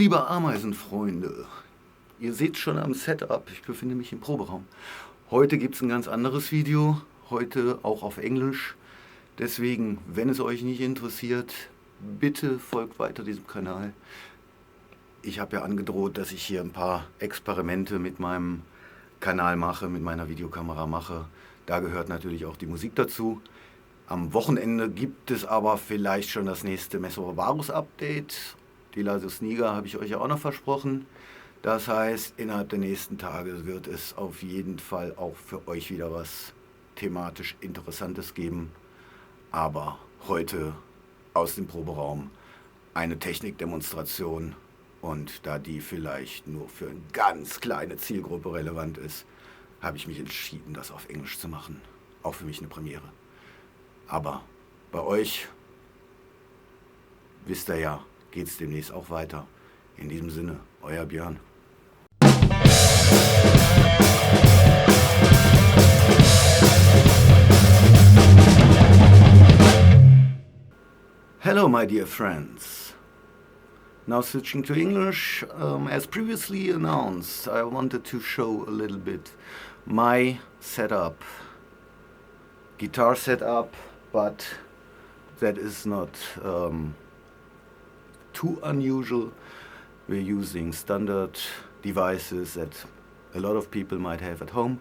liebe Ameisenfreunde, ihr seht schon am Setup, ich befinde mich im Proberaum. Heute gibt es ein ganz anderes Video, heute auch auf Englisch. Deswegen, wenn es euch nicht interessiert, bitte folgt weiter diesem Kanal. Ich habe ja angedroht, dass ich hier ein paar Experimente mit meinem Kanal mache, mit meiner Videokamera mache. Da gehört natürlich auch die Musik dazu. Am Wochenende gibt es aber vielleicht schon das nächste Mesovarus-Update. Die Leise Sneaker habe ich euch ja auch noch versprochen. Das heißt, innerhalb der nächsten Tage wird es auf jeden Fall auch für euch wieder was thematisch Interessantes geben. Aber heute aus dem Proberaum eine Technikdemonstration. Und da die vielleicht nur für eine ganz kleine Zielgruppe relevant ist, habe ich mich entschieden, das auf Englisch zu machen. Auch für mich eine Premiere. Aber bei euch, wisst ihr ja, geht es demnächst auch weiter. In diesem Sinne, euer Björn. Hello, my dear friends. Now switching to English, as previously announced, I wanted to show a little bit my setup, guitar setup, but that is not too unusual. We're using standard devices that a lot of people might have at home,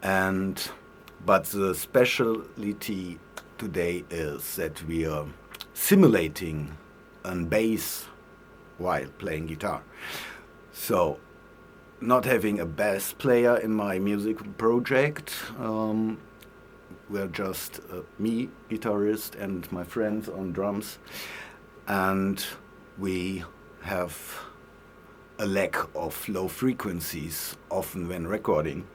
but the specialty today is that we are simulating a bass while playing guitar. So, not having a bass player in my music project, we're just me, guitarist, and my friends on drums, and we have a lack of low frequencies often when recording.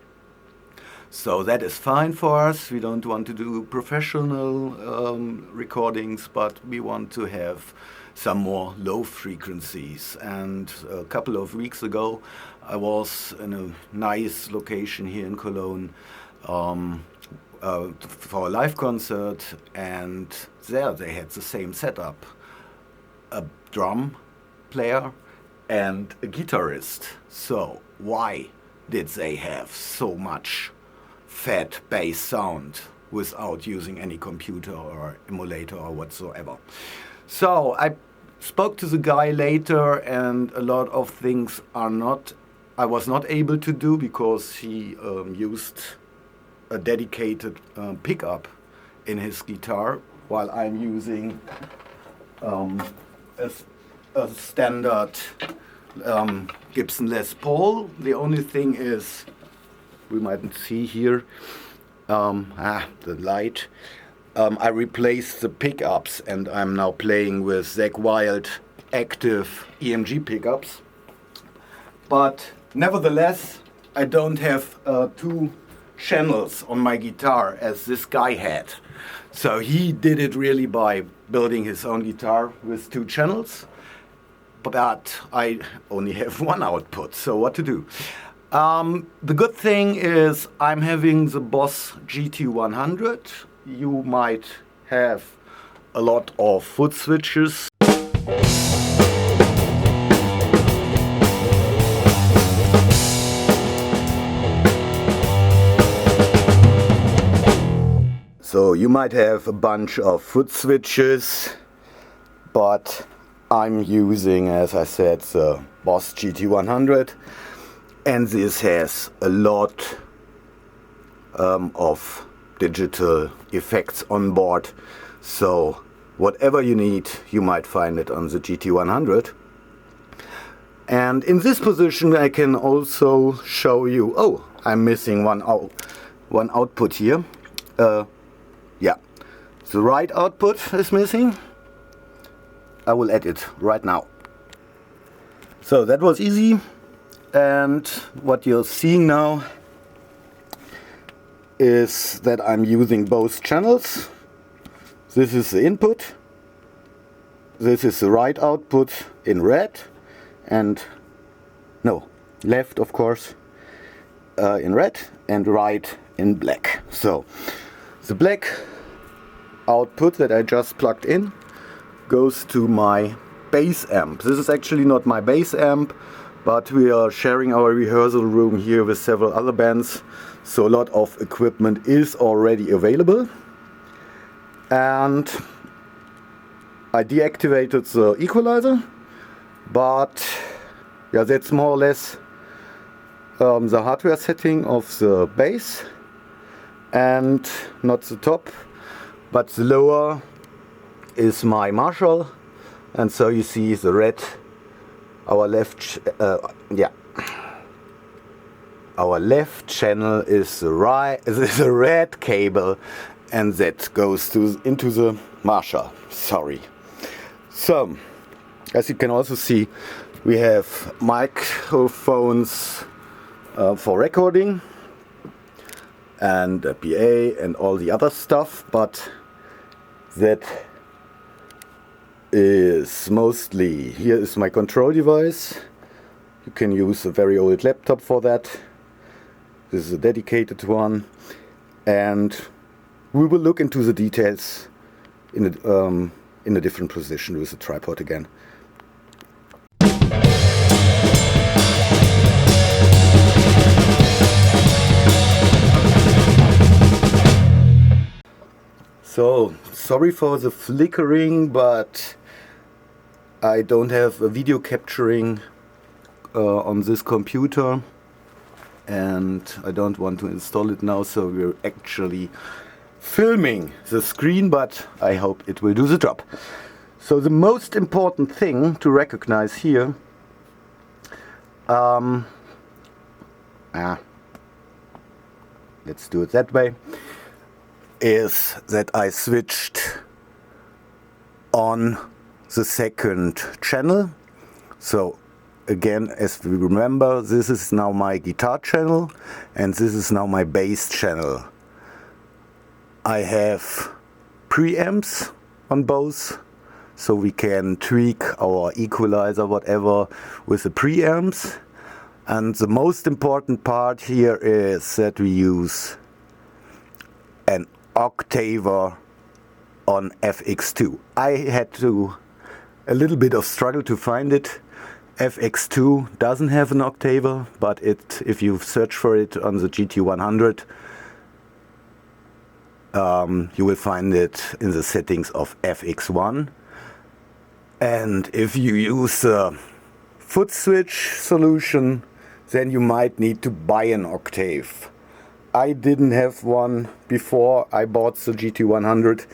So that is fine for us. We don't want to do professional recordings, but we want to have some more low frequencies. And a couple of weeks ago I was in a nice location here in Cologne for a live concert, and there they had the same setup, a drum player and a guitarist. So why did they have so much fat bass sound without using any computer or emulator or whatsoever? So I spoke to the guy later, and a lot of things I was not able to do because he used a dedicated pickup in his guitar, while I'm using a standard Gibson Les Paul. The only thing is, we mightn't see here, the light. I replaced the pickups, and I'm now playing with Zakk Wylde active EMG pickups. But nevertheless, I don't have two channels on my guitar as this guy had. So he did it really by building his own guitar with two channels, but I only have one output, so what to do? The good thing is I'm having the Boss GT-100. You might have a lot of foot switches. So you might have a bunch of foot switches, but I'm using, as I said, the Boss GT-100, and this has a lot of digital effects on board. So whatever you need, you might find it on the GT-100. And in this position I can also show you, oh, I'm missing one output here. Yeah, the right output is missing. I will add it right now. So that was easy, and what you're seeing now is that I'm using both channels. This is the input, this is the right output in red, and no, left of course in red, and right in black. So the black output that I just plugged in goes to my bass amp. This is actually not my bass amp, but we are sharing our rehearsal room here with several other bands, so a lot of equipment is already available. And I deactivated the equalizer, but yeah, that's more or less the hardware setting of the bass, and not the top, but the lower is my Marshall. And so you see the red, our left channel is the red cable, and that goes into the Marshall. Sorry. So, as you can also see, we have microphones for recording and a PA and all the other stuff, but that is mostly, here is my control device. You can use a very old laptop for that. This is a dedicated one, and we will look into the details in a different position with the tripod again. So, sorry for the flickering, but I don't have a video capturing on this computer, and I don't want to install it now, so we're actually filming the screen, but I hope it will do the job. So the most important thing to recognize here, let's do it that way, is that I switched on the second channel. So again, as we remember, this is now my guitar channel and this is now my bass channel. I have preamps on both, so we can tweak our equalizer, whatever, with the preamps. And the most important part here is that we use an octaver on FX2. I had a little bit of struggle to find it. FX2 doesn't have an octaver, but if you search for it on the GT-100, you will find it in the settings of FX1. And if you use a foot switch solution, then you might need to buy an octave. I didn't have one before I bought the GT-100,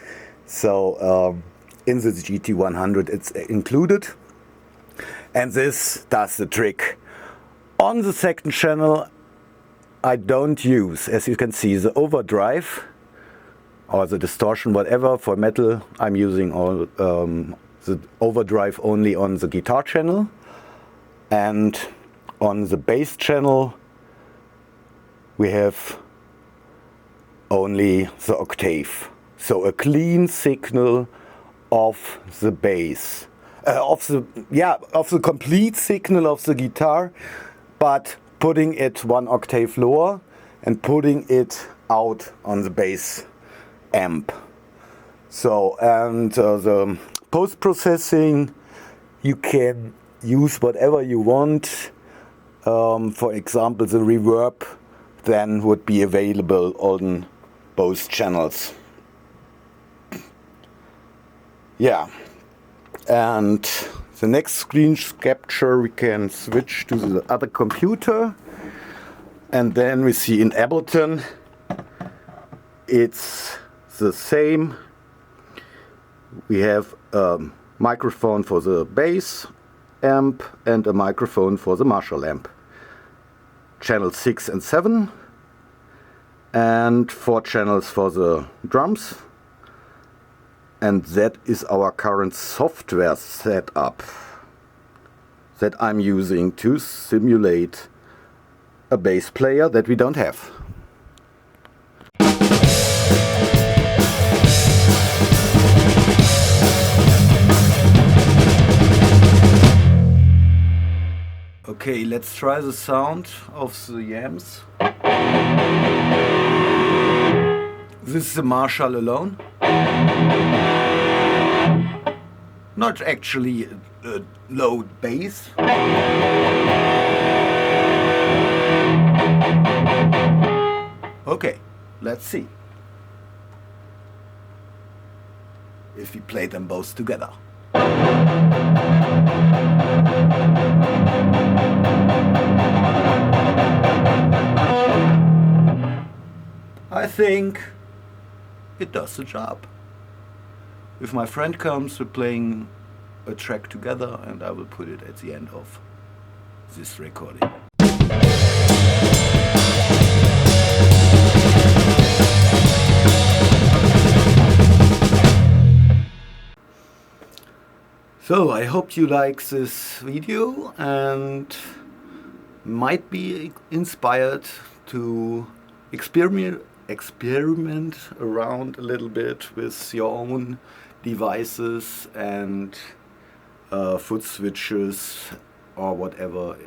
so in the GT-100 it's included, and this does the trick. On the second channel I don't use, as you can see, the overdrive or the distortion, whatever. For metal I'm using all the overdrive only on the guitar channel, and on the bass channel we have only the octave. So a clean signal of the bass, of the complete signal of the guitar, but putting it one octave lower and putting it out on the bass amp. So, and the post-processing, you can use whatever you want. For example, the reverb then would be available on both channels. Yeah, and the next screen capture we can switch to the other computer, and then we see in Ableton it's the same. We have a microphone for the bass amp and a microphone for the Marshall amp. Channel 6 and 7, and 4 channels for the drums. And that is our current software setup that I'm using to simulate a bass player that we don't have. Okay, let's try the sound of the yams. This is the Marshall alone. not actually a low bass. Okay, let's see if we play them both together. I think it does the job. If my friend comes, we're playing a track together, and I will put it at the end of this recording. So I hope you like this video and might be inspired to experiment around a little bit with your own devices and foot switches or whatever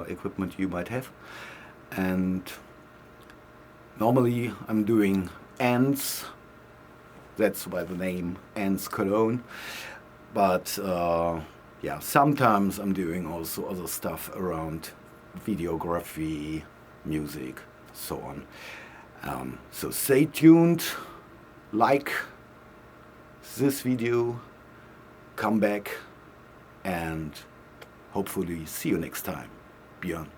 equipment you might have. And normally I'm doing ants, that's why the name Ants Cologne. But yeah, sometimes I'm doing also other stuff around videography, music, so on. So stay tuned, like this video, come back, and hopefully see you next time. Björn.